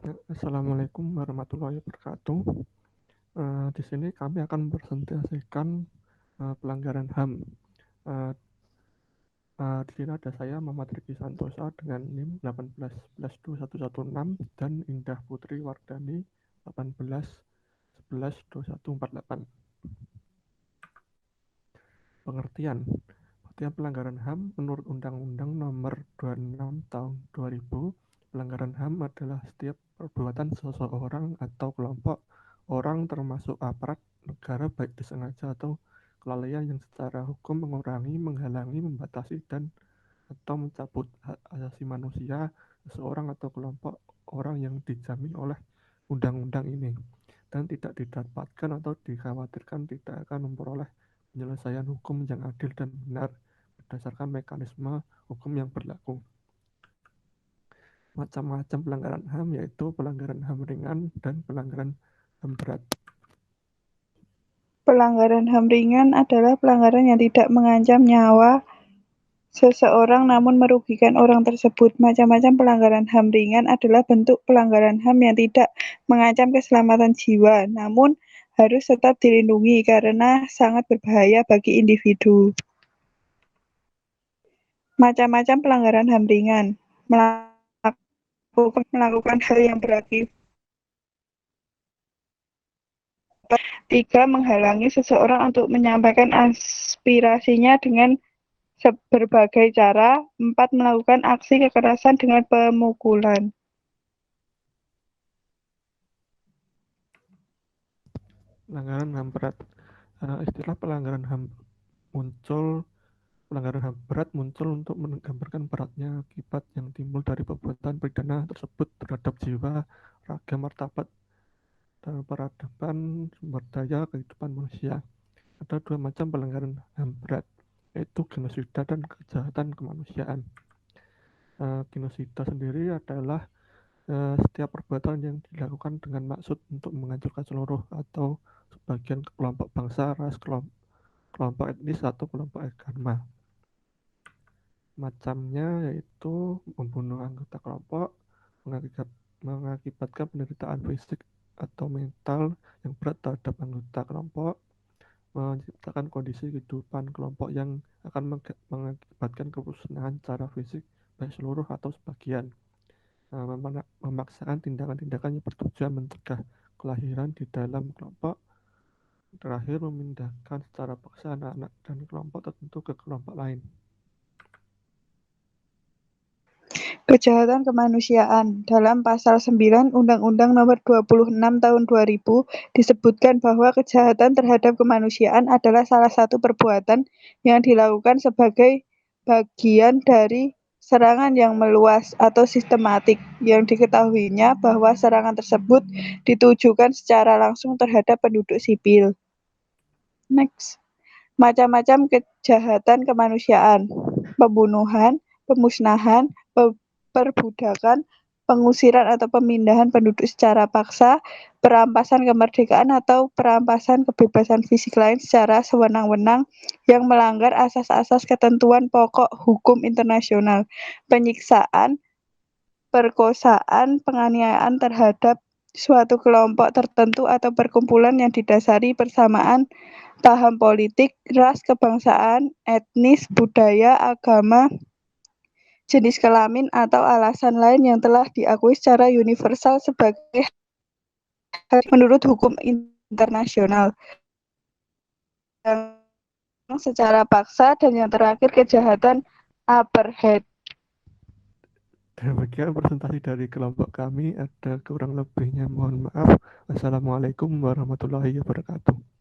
Assalamualaikum warahmatullahi wabarakatuh. Di sini kami akan mempresentasikan pelanggaran HAM. Eh, di sini ada saya Muhammad Riki Santosa dengan NIM 18112116 dan Indah Putri Wardani 18112148. Pengertian. Pengertian pelanggaran HAM menurut Undang-Undang Nomor 26 Tahun 2000, pelanggaran HAM adalah setiap perbuatan seseorang atau kelompok orang termasuk aparat negara baik disengaja atau kelalaian yang secara hukum mengurangi, menghalangi, membatasi dan atau mencabut hak asasi manusia seseorang atau kelompok orang yang dijamin oleh undang-undang ini dan tidak didapatkan atau dikhawatirkan tidak akan memperoleh penyelesaian hukum yang adil dan benar berdasarkan mekanisme hukum yang berlaku. Macam-macam pelanggaran HAM yaitu pelanggaran HAM ringan dan pelanggaran HAM berat. Pelanggaran HAM ringan adalah pelanggaran yang tidak mengancam nyawa seseorang namun merugikan orang tersebut. Macam-macam pelanggaran HAM ringan adalah bentuk pelanggaran HAM yang tidak mengancam keselamatan jiwa, namun harus tetap dilindungi karena sangat berbahaya bagi individu. Macam-macam pelanggaran HAM ringan. Melakukan hal yang berakibat 3. Menghalangi seseorang untuk menyampaikan aspirasinya dengan berbagai cara. 4. Melakukan aksi kekerasan dengan pemukulan. Pelanggaran HAM berat. Istilah pelanggaran HAM berat muncul untuk menggambarkan beratnya akibat yang timbul dari perbuatan pidana tersebut terhadap jiwa, raga, martabat, dan peradaban, sumber daya kehidupan manusia. Ada dua macam pelanggaran HAM berat, yaitu genosida dan kejahatan kemanusiaan. Genosida sendiri adalah setiap perbuatan yang dilakukan dengan maksud untuk menghancurkan seluruh atau sebagian kelompok bangsa, ras, kelompok etnis, atau kelompok agama. Macamnya yaitu membunuh anggota kelompok, mengakibatkan penderitaan fisik atau mental yang berat terhadap anggota kelompok, menciptakan kondisi kehidupan kelompok yang akan mengakibatkan kemusnahan secara fisik baik seluruh atau sebagian, memaksakan tindakan-tindakan yang bertujuan mencegah kelahiran di dalam kelompok, terakhir memindahkan secara paksa anak-anak dan kelompok tertentu ke kelompok lain. Kejahatan kemanusiaan. Dalam Pasal 9 Undang-Undang Nomor 26 Tahun 2000 disebutkan bahwa kejahatan terhadap kemanusiaan adalah salah satu perbuatan yang dilakukan sebagai bagian dari serangan yang meluas atau sistematik, yang diketahuinya bahwa serangan tersebut ditujukan secara langsung terhadap penduduk sipil. Next. Macam-macam kejahatan kemanusiaan: pembunuhan, pemusnahan, perbudakan, pengusiran atau pemindahan penduduk secara paksa, perampasan kemerdekaan atau perampasan kebebasan fisik lain secara sewenang-wenang yang melanggar asas-asas ketentuan pokok hukum internasional, penyiksaan, perkosaan, penganiayaan terhadap suatu kelompok tertentu atau perkumpulan yang didasari persamaan paham politik, ras, kebangsaan, etnis, budaya, agama, jenis kelamin, atau alasan lain yang telah diakui secara universal sebagai hak menurut hukum internasional. Yang secara paksa, dan yang terakhir kejahatan apartheid. Demikian presentasi dari kelompok kami, ada kurang lebihnya mohon maaf. Wassalamualaikum warahmatullahi wabarakatuh.